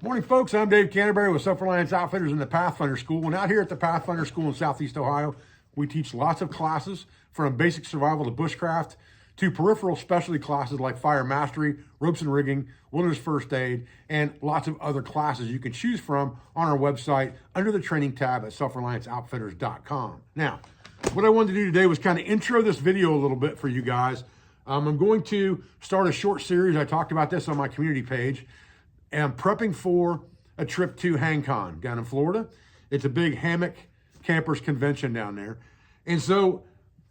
Morning, folks. I'm Dave Canterbury with Self-Reliance Outfitters in the Pathfinder School. And out here at the Pathfinder School in Southeast Ohio, we teach lots of classes from basic survival to bushcraft to peripheral specialty classes like fire mastery, ropes and rigging, wilderness first aid, and lots of other classes you can choose from on our website under the training tab at selfrelianceoutfitters.com. Now, what I wanted to do today was kind of intro this video a little bit for you guys. I'm going to start a short series. I talked about this on my community page. I'm prepping for a trip to HangCon down in Florida. It's a big hammock campers convention down there. And so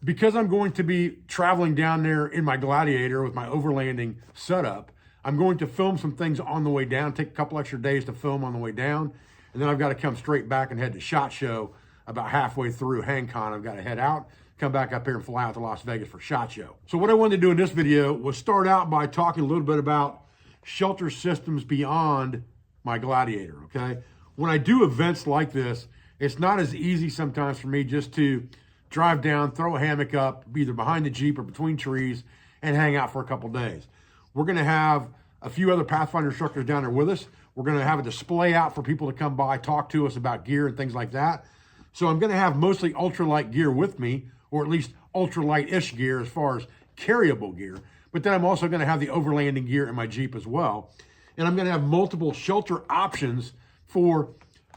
because I'm going to be traveling down there in my Gladiator with my overlanding setup, I'm going to film some things on the way down, take a couple extra days to film on the way down. And then I've got to come straight back and head to SHOT Show about halfway through HangCon. I've got to head out, come back up here and fly out to Las Vegas for SHOT Show. So what I wanted to do in this video was start out by talking a little bit about shelter systems beyond my Gladiator, okay? When I do events like this, it's not as easy sometimes for me just to drive down, throw a hammock up, either behind the Jeep or between trees, and hang out for a couple days. We're gonna have a few other Pathfinder instructors down there with us. We're gonna have a display out for people to come by, talk to us about gear and things like that. So I'm gonna have mostly ultralight gear with me, or at least ultralight-ish gear as far as carryable gear. But then I'm also gonna have the overlanding gear in my Jeep as well. And I'm gonna have multiple shelter options for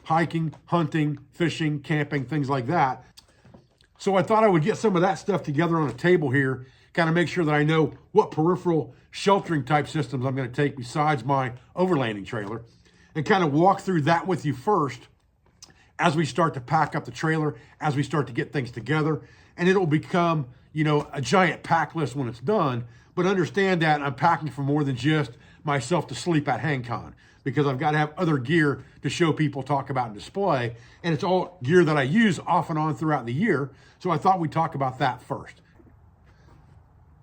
hiking, hunting, fishing, camping, things like that. So I thought I would get some of that stuff together on a table here, kind of make sure that I know what peripheral sheltering type systems I'm gonna take besides my overlanding trailer, and kind of walk through that with you first as we start to pack up the trailer, as we start to get things together. And it'll become, you know, a giant pack list when it's done. But understand that I'm packing for more than just myself to sleep at HangCon, because I've got to have other gear to show people, talk about, and display. And it's all gear that I use off and on throughout the year. So I thought we'd talk about that first.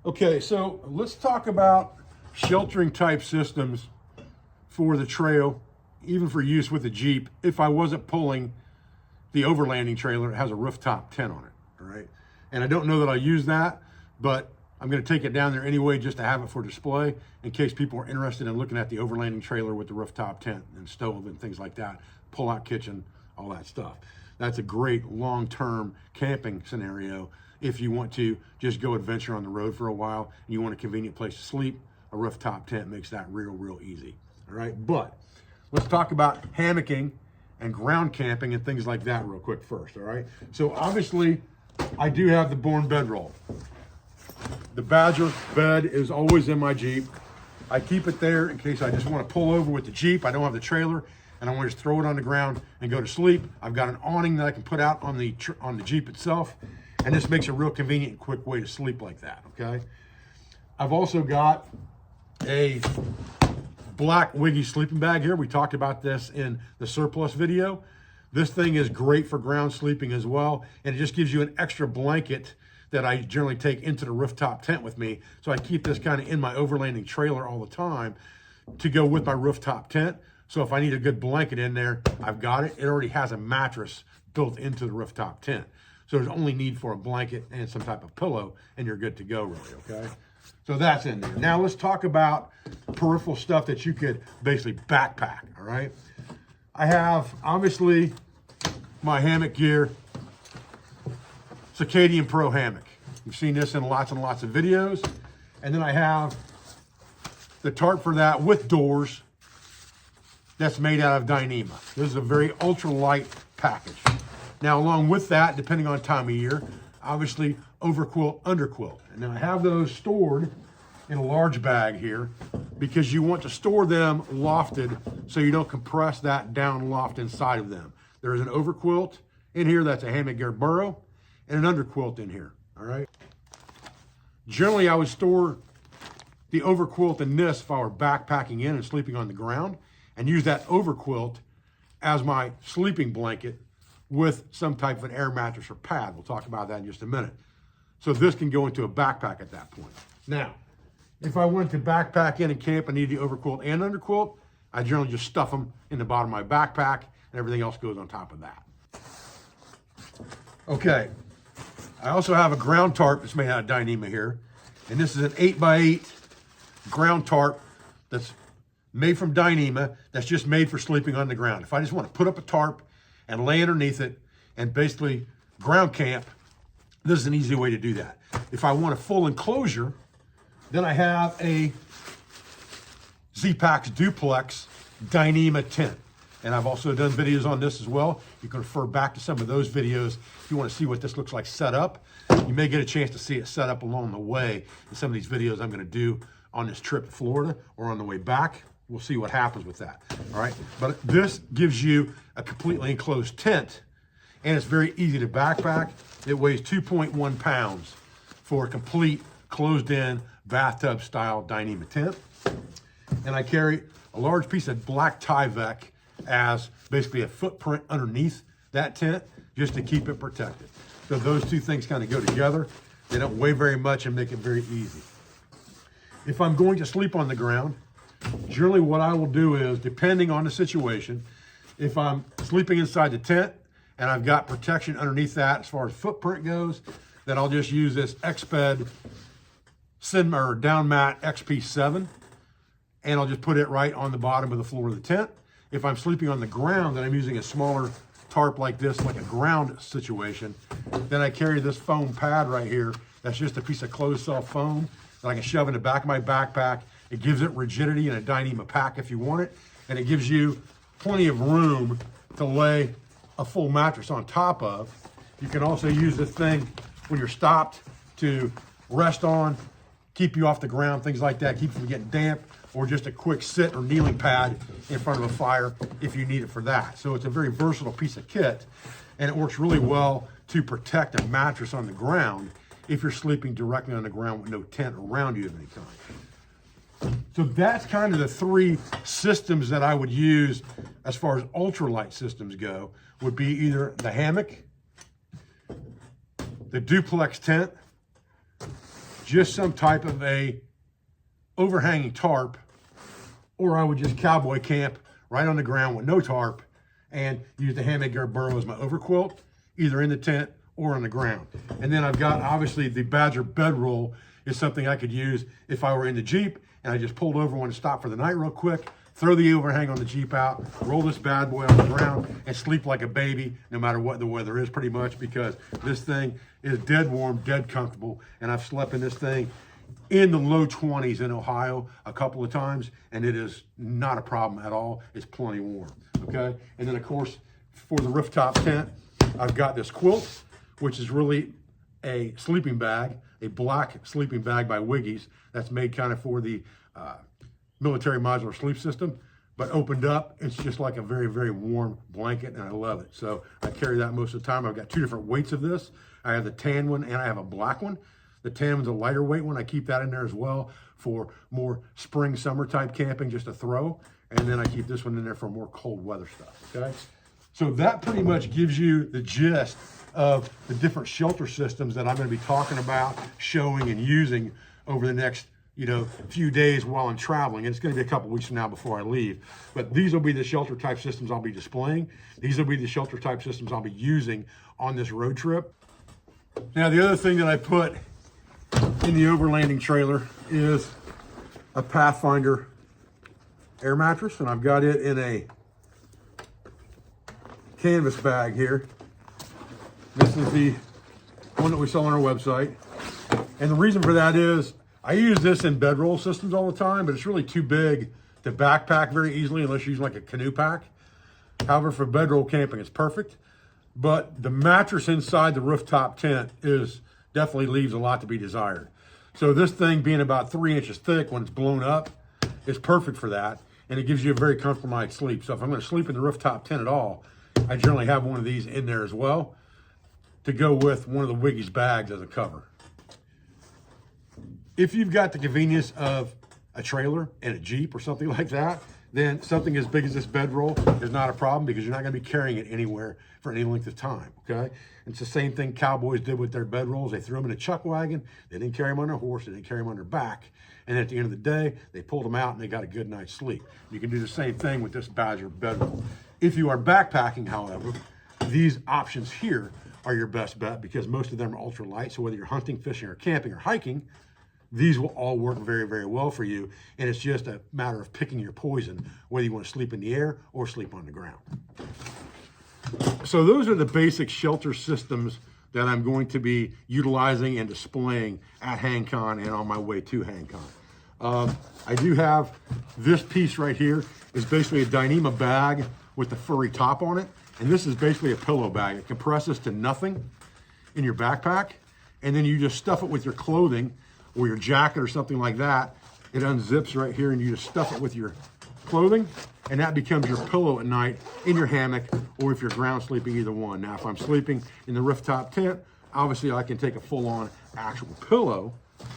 Okay, so let's talk about sheltering type systems for the trail, even for use with the Jeep, if I wasn't pulling the overlanding trailer. It has a rooftop tent on it, all right? And I don't know that I'll use that, but I'm gonna take it down there anyway just to have it for display in case people are interested in looking at the overlanding trailer with the rooftop tent and stove and things like that, pull-out kitchen, all that stuff. That's a great long-term camping scenario if you want to just go adventure on the road for a while and you want a convenient place to sleep. A rooftop tent makes that real easy, all right? But let's talk about hammocking and ground camping and things like that real quick first, all right? So obviously, I do have the Bourne bedroll. The Badger bed is always in my Jeep. I keep it there in case I just want to pull over with the Jeep. I don't have the trailer and I want to just throw it on the ground and go to sleep. I've got an awning that I can put out on the Jeep itself, and this makes a real convenient and quick way to sleep like that, okay? I've also got a black Wiggy sleeping bag here. We talked about this in the surplus video. This thing is great for ground sleeping as well, and it just gives you an extra blanket that I generally take into the rooftop tent with me. So I keep this kind of in my overlanding trailer all the time to go with my rooftop tent. So if I need a good blanket in there, I've got it. It already has a mattress built into the rooftop tent. So there's only need for a blanket and some type of pillow and you're good to go really, okay? So that's in there. Now let's talk about peripheral stuff that you could basically backpack, all right? I have obviously my hammock gear, Circadian Pro hammock. You've seen this in lots and lots of videos. And then I have the tarp for that with doors that's made out of Dyneema. This is a very ultralight package. Now, along with that, depending on time of year, obviously overquilt, underquilt. And now I have those stored in a large bag here because you want to store them lofted so you don't compress that down loft inside of them. There is an overquilt in here that's a hammock gear burrow, and an underquilt in here, all right? Generally, I would store the overquilt in this if I were backpacking in and sleeping on the ground, and use that overquilt as my sleeping blanket with some type of an air mattress or pad. We'll talk about that in just a minute. So this can go into a backpack at that point. Now, if I wanted to backpack in and camp and need the overquilt and underquilt, I generally just stuff them in the bottom of my backpack and everything else goes on top of that. Okay. I also have a ground tarp that's made out of Dyneema here. And this is an 8x8 ground tarp that's made from Dyneema that's just made for sleeping on the ground. If I just want to put up a tarp and lay underneath it and basically ground camp, this is an easy way to do that. If I want a full enclosure, then I have a Z-Packs Duplex Dyneema tent. And I've also done videos on this as well. You can refer back to some of those videos if you want to see what this looks like set up. You may get a chance to see it set up along the way in some of these videos I'm going to do on this trip to Florida or on the way back. We'll see what happens with that. All right. But this gives you a completely enclosed tent, and it's very easy to backpack. It weighs 2.1 pounds for a complete closed-in bathtub-style Dyneema tent. And I carry a large piece of black Tyvek as basically a footprint underneath that tent just to keep it protected. So those two things kind of go together. They don't weigh very much and make it very easy. If I'm going to sleep on the ground, generally what I will do is, depending on the situation, if I'm sleeping inside the tent and I've got protection underneath that as far as footprint goes, then I'll just use this Exped or Down Mat XP7, and I'll just put it right on the bottom of the floor of the tent. If I'm sleeping on the ground and I'm using a smaller tarp like this, like a ground situation, then I carry this foam pad right here. That's just a piece of closed cell foam that I can shove in the back of my backpack. It gives it rigidity in a Dyneema pack if you want it, and it gives you plenty of room to lay a full mattress on top of. You can also use this thing when you're stopped to rest on, keep you off the ground, things like that, keep you from getting damp, or just a quick sit or kneeling pad in front of a fire if you need it for that. So it's a very versatile piece of kit, and it works really well to protect a mattress on the ground if you're sleeping directly on the ground with no tent around you of any kind. So that's kind of the three systems that I would use as far as ultralight systems go, would be either the hammock, the duplex tent, just some type of a overhanging tarp, or I would just cowboy camp right on the ground with no tarp and use the hammock or burrow as my overquilt, either in the tent or on the ground. And then I've got, obviously, the Badger bedroll is something I could use if I were in the Jeep and I just pulled over, wanted to stop for the night real quick, throw the overhang on the Jeep out, roll this bad boy on the ground, and sleep like a baby no matter what the weather is, pretty much, because this thing is dead warm, dead comfortable, and I've slept in this thing in the low 20s in Ohio a couple of times, and it is not a problem at all. It's plenty warm, okay? And then, of course, for the rooftop tent, I've got this quilt, which is really a sleeping bag, a black sleeping bag by Wiggy's that's made kind of for the military modular sleep system, but opened up, it's just like a very, very warm blanket, and I love it. So I carry that most of the time. I've got two different weights of this. I have the tan one and I have a black one. The tan one's a lighter weight one. I keep that in there as well for more spring, summer type camping, just a throw. And then I keep this one in there for more cold weather stuff, okay? So that pretty much gives you the gist of the different shelter systems that I'm gonna be talking about, showing and using over the next, few days while I'm traveling. And it's gonna be a couple weeks from now before I leave. But these will be the shelter type systems I'll be displaying. These will be the shelter type systems I'll be using on this road trip. Now, the other thing that I put in the overlanding trailer is a Pathfinder air mattress, and I've got it in a canvas bag here. This is the one that we sell on our website. And the reason for that is I use this in bedroll systems all the time, but it's really too big to backpack very easily unless you use like a canoe pack. However, for bedroll camping, it's perfect. But the mattress inside the rooftop tent definitely leaves a lot to be desired. So this thing being about 3 inches thick when it's blown up is perfect for that. And it gives you a very comfortable night's sleep. So if I'm gonna sleep in the rooftop tent at all, I generally have one of these in there as well to go with one of the Wiggy's bags as a cover. If you've got the convenience of a trailer and a Jeep or something like that, then something as big as this bedroll is not a problem because you're not gonna be carrying it anywhere for any length of time, okay? It's the same thing cowboys did with their bedrolls. They threw them in a chuck wagon. They didn't carry them on their horse. They didn't carry them on their back. And at the end of the day, they pulled them out and they got a good night's sleep. You can do the same thing with this Badger bedroll. If you are backpacking, however, these options here are your best bet because most of them are ultralight. So whether you're hunting, fishing, or camping, or hiking, these will all work very, very well for you. And it's just a matter of picking your poison, whether you want to sleep in the air or sleep on the ground. So those are the basic shelter systems that I'm going to be utilizing and displaying at HangCon and on my way to HangCon. I do have this piece right here is basically a Dyneema bag with the furry top on it. And this is basically a pillow bag. It compresses to nothing in your backpack. And then you just stuff it with your clothing or your jacket or something like that. It unzips right here and you just stuff it with your clothing, and that becomes your pillow at night in your hammock, or if you're ground sleeping, either one. Now, if I'm sleeping in the rooftop tent, obviously I can take a full-on actual pillow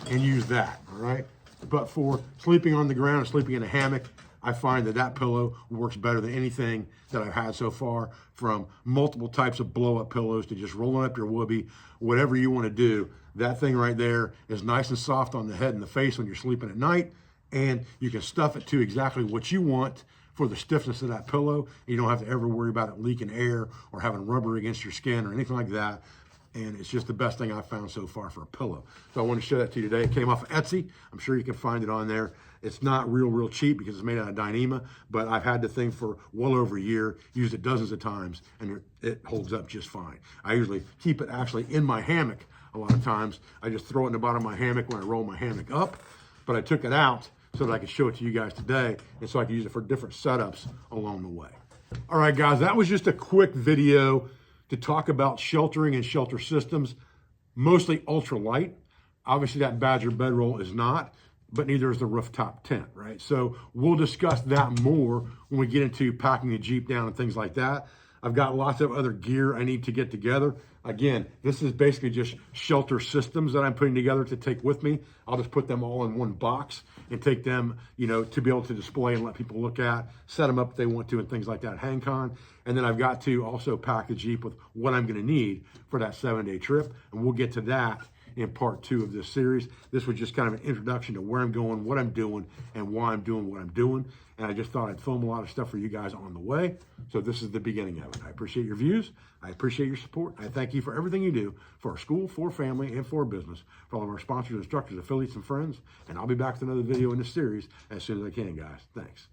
and use that, all right? But for sleeping on the ground and sleeping in a hammock, I find that that pillow works better than anything that I've had so far, from multiple types of blow-up pillows to just rolling up your whoopee, whatever you want to do. That thing right there is nice and soft on the head and the face when you're sleeping at night, and you can stuff it to exactly what you want for the stiffness of that pillow. You don't have to ever worry about it leaking air or having rubber against your skin or anything like that. And it's just the best thing I've found so far for a pillow. So I want to show that to you today. It came off of Etsy. I'm sure you can find it on there. It's not real cheap because it's made out of Dyneema, but I've had the thing for well over a year, used it dozens of times, and it holds up just fine. I usually keep it actually in my hammock a lot of times. I just throw it in the bottom of my hammock when I roll my hammock up, but I took it out so that I could show it to you guys today, and so I can use it for different setups along the way. All right, guys, that was just a quick video to talk about sheltering and shelter systems, mostly ultralight. Obviously that Badger bedroll is not, but neither is the rooftop tent, right? So we'll discuss that more when we get into packing the Jeep down and things like that. I've got lots of other gear I need to get together. Again, this is basically just shelter systems that I'm putting together to take with me. I'll just put them all in one box and take them, you know, to be able to display and let people look at, set them up if they want to, and things like that at HangCon. And then I've got to also pack the Jeep with what I'm going to need for that 7-day trip. And we'll get to that in part 2 of this series. This was just kind of an introduction to where I'm going, what I'm doing, and why I'm doing what I'm doing. And I just thought I'd film a lot of stuff for you guys on the way. So this is the beginning of it. I appreciate your views. I appreciate your support. I thank you for everything you do for our school, for our family, and for our business, for all of our sponsors, instructors, affiliates, and friends. And I'll be back with another video in this series as soon as I can, guys. Thanks.